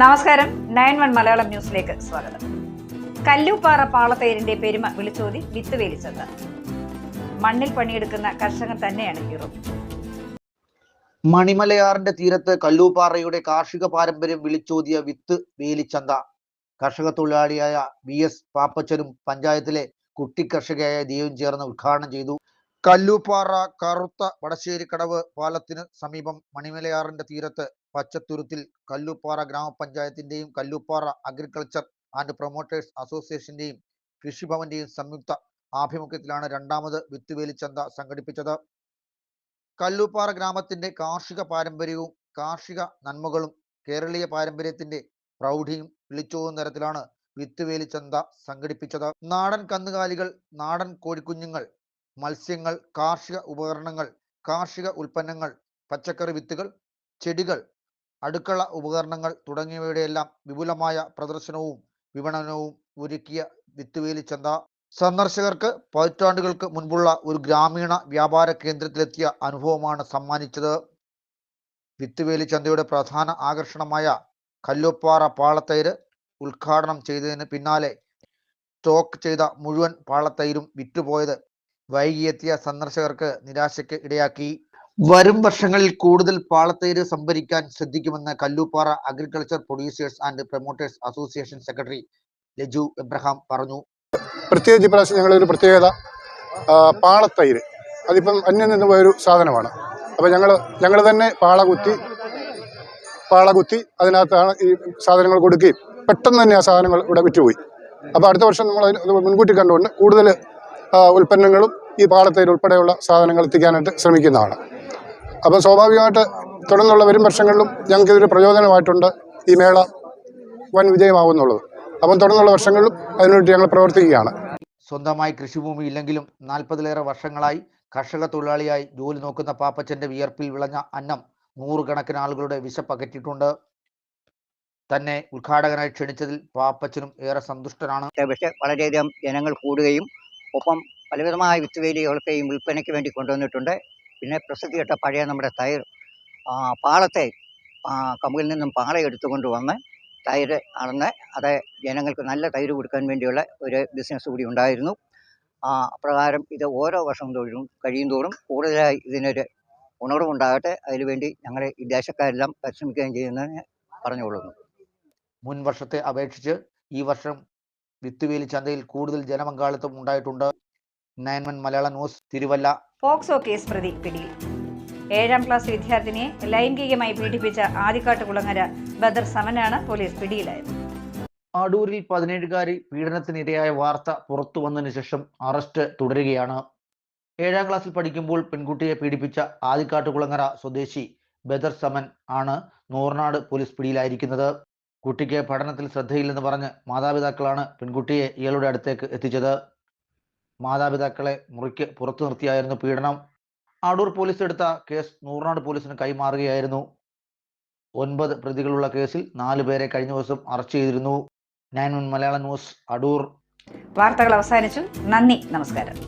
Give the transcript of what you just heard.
നമസ്കാരം, 9-1 മലയാളം ന്യൂസിലേക്ക് സ്വാഗതം. കല്ലൂപ്പാറ പാളത്തൈരിന്റെ പെരുമ വിളിച്ചോതി വിത്ത് വേലിച്ചത്. മണ്ണിൽ പണിയെടുക്കുന്ന കർഷകൻ തന്നെയാണ് ഹീറോ. മണിമലയാറിന്റെ തീരത്ത് കല്ലൂപ്പാറയുടെ കാർഷിക പാരമ്പര്യം വിളിച്ചോതിയ വിത്ത് വേലിച്ചന്ത കർഷക തൊഴിലാളിയായ VS പാപ്പച്ചനും പഞ്ചായത്തിലെ കുട്ടി കർഷകയായ ദേവും ചേർന്ന് ഉദ്ഘാടനം ചെയ്തു. കല്ലൂപ്പാറ കറുത്ത വടശ്ശേരിക്കടവ് പാലത്തിന് സമീപം മണിമലയാറിന്റെ തീരത്ത് പച്ചത്തുരുത്തിൽ കല്ലൂപ്പാറ ഗ്രാമപഞ്ചായത്തിന്റെയും കല്ലൂപ്പാറ അഗ്രികൾച്ചർ ആൻഡ് പ്രൊമോട്ടേഴ്സ് അസോസിയേഷന്റെയും കൃഷിഭവന്റെയും സംയുക്ത ആഭിമുഖ്യത്തിലാണ് രണ്ടാമത് വിത്തുവേലിച്ചന്ത സംഘടിപ്പിച്ചത്. കല്ലൂപ്പാറ ഗ്രാമത്തിന്റെ കാർഷിക പാരമ്പര്യവും കാർഷിക നന്മകളും കേരളീയ പാരമ്പര്യത്തിന്റെ പ്രൗഢിയും വിളിച്ചോതുന്ന തരത്തിലാണ് വിത്തുവേലിച്ചന്ത സംഘടിപ്പിച്ചത്. നാടൻ കന്നുകാലികൾ, നാടൻ കോഴിക്കുഞ്ഞുങ്ങൾ, മത്സ്യങ്ങൾ, കാർഷിക ഉപകരണങ്ങൾ, കാർഷിക ഉൽപ്പന്നങ്ങൾ, പച്ചക്കറി വിത്തുകൾ, ചെടികൾ, അടുക്കള ഉപകരണങ്ങൾ തുടങ്ങിയവയുടെയെല്ലാം വിപുലമായ പ്രദർശനവും വിപണനവും ഒരുക്കിയ വിത്തുവേലിച്ചന്ത സന്ദർശകർക്ക് പതിറ്റാണ്ടുകൾക്ക് മുൻപുള്ള ഒരു ഗ്രാമീണ വ്യാപാര കേന്ദ്രത്തിലെത്തിയ അനുഭവമാണ് സമ്മാനിച്ചത്. വിത്തുവേലിച്ചന്തയുടെ പ്രധാന ആകർഷണമായ കല്ലൂപ്പാറ പാളത്തൈര് ഉദ്ഘാടനം ചെയ്തതിന് പിന്നാലെ സ്റ്റോക്ക് ചെയ്ത മുഴുവൻ പാളത്തൈരും വിറ്റുപോയത് വൈകിയെത്തിയ സന്ദർശകർക്ക് നിരാശയ്ക്ക് ഇടയാക്കി. വരും വർഷങ്ങളിൽ കൂടുതൽ പാളത്തൈര് സംഭരിക്കാൻ ശ്രദ്ധിക്കുമെന്ന് Kallooppara agriculture producers and promoters association secretary Laju Abraham പറഞ്ഞു. പ്രത്യേകിച്ച് ഇപ്രാവശ്യം ഞങ്ങളൊരു പ്രത്യേകത, പാളത്തൈര് അതിപ്പം അന്യം നിന്ന് പോയൊരു സാധനമാണ്. അപ്പോൾ ഞങ്ങൾ തന്നെ പാള കുത്തി അതിനകത്താണ് ഈ സാധനങ്ങൾ കൊടുക്കുകയും പെട്ടെന്ന് തന്നെ ആ സാധനങ്ങൾ ഇവിടെ വിറ്റുപോയി. അപ്പോൾ അടുത്ത വർഷം നമ്മൾ അത് മുൻകൂട്ടി കണ്ടുകൊണ്ട് കൂടുതൽ ഉൽപ്പന്നങ്ങളും ഈ പാളത്തൈര് ഉൾപ്പെടെയുള്ള സാധനങ്ങൾ എത്തിക്കാനായിട്ട് ശ്രമിക്കുന്നതാണ്. അപ്പം സ്വാഭാവികമായിട്ട് തുടർന്നുള്ള വരും വർഷങ്ങളിലും ഞങ്ങൾക്കിതൊരു പ്രചോദനമായിട്ടുണ്ട് ഈ മേള വൻ വിജയമാകുന്നുള്ളത്. അപ്പം തുടർന്നുള്ള വർഷങ്ങളിലും അതിനുവേണ്ടി ഞങ്ങൾ പ്രവർത്തിക്കുകയാണ്. സ്വന്തമായി കൃഷിഭൂമി ഇല്ലെങ്കിലും 40-ലേറെ വർഷങ്ങളായി കർഷക തൊഴിലാളിയായി ജോലി നോക്കുന്ന പാപ്പച്ചന്റെ വിയർപ്പിൽ വിളഞ്ഞ അന്നം നൂറുകണക്കിന് ആളുകളുടെ വിശപ്പകറ്റിയിട്ടുണ്ട്. തന്നെ ഉദ്ഘാടകനായി ക്ഷണിച്ചതിൽ പാപ്പച്ചനും ഏറെ സന്തുഷ്ടനാണ്. പക്ഷേ വളരെയധികം ജനങ്ങൾ കൂടുകയും ഒപ്പം പലവിധമായ വിത്തുവേലികളൊക്കെയും വിൽപ്പനയ്ക്ക് വേണ്ടി കൊണ്ടുവന്നിട്ടുണ്ട്. പിന്നെ പ്രസിദ്ധി കേട്ട പഴയ നമ്മുടെ തൈർ പാളത്തെ കമുകിൽ നിന്നും പാള എടുത്തുകൊണ്ട് വന്ന് തൈര് അളന്ന് അത് ജനങ്ങൾക്ക് നല്ല തൈര് കൊടുക്കാൻ വേണ്ടിയുള്ള ഒരു ബിസിനസ് കൂടി ഉണ്ടായിരുന്നു. അപ്രകാരം ഇത് ഓരോ വർഷം കഴിയും തോറും കൂടുതലായി ഇതിനൊരു ഉണർവുണ്ടാകട്ടെ, അതിനുവേണ്ടി ഞങ്ങൾ ഈ ദേശക്കാരെല്ലാം പരിശ്രമിക്കുകയും ചെയ്യുന്നതിന് പറഞ്ഞുകൊള്ളുന്നു. മുൻ വർഷത്തെ അപേക്ഷിച്ച് ഈ വർഷം വിത്തുവേലിച്ചന്തയിൽ കൂടുതൽ ജനപങ്കാളിത്തം ഉണ്ടായിട്ടുണ്ട്. 9-1 Malayalam news, Thiruvalla. POCSO case പ്രതി പിടിയിൽ. 7ാം ക്ലാസ് വിദ്യാർത്ഥിനിയെ ലൈംഗികമായി പീഡിപ്പിച്ച ആദിക്കാട്ടുകുളങ്ങര ബദർ സമനാണ് പോലീസ് പിടിയിലായത്. അടൂരിൽ 17-കാരി പീഡനത്തിനിരയായ വാർത്ത പുറത്തു വന്നതിന് ശേഷം അറസ്റ്റ് തുടരുകയാണ്. 7ാം ക്ലാസ്സിൽ പഠിക്കുമ്പോൾ പെൺകുട്ടിയെ പീഡിപ്പിച്ച ആദിക്കാട്ടുകുളങ്ങര സ്വദേശി ബദർ സമൻ ആണ് നൂർനാട് പോലീസ് പിടിയിലായിരിക്കുന്നത്. കുട്ടിക്ക് പഠനത്തിൽ ശ്രദ്ധയില്ലെന്ന് പറഞ്ഞ് മാതാപിതാക്കളാണ് പെൺകുട്ടിയെ ഇയാളുടെ അടുത്തേക്ക് എത്തിച്ചത്. മാതാപിതാക്കളെ മുറിക്ക് പുറത്തു നിർത്തിയായിരുന്നു പീഡനം. അടൂർ പോലീസ് എടുത്ത കേസ് നൂർനാട് പോലീസിന് കൈമാറുകയായിരുന്നു. 9 പ്രതികളുള്ള കേസിൽ 4 പേരെ കഴിഞ്ഞ ദിവസം അറസ്റ്റ് ചെയ്തിരുന്നു. 9-1 മലയാളം ന്യൂസ്, അടൂർ. വാർത്തകൾ അവസാനിച്ചു. നന്ദി, നമസ്കാരം.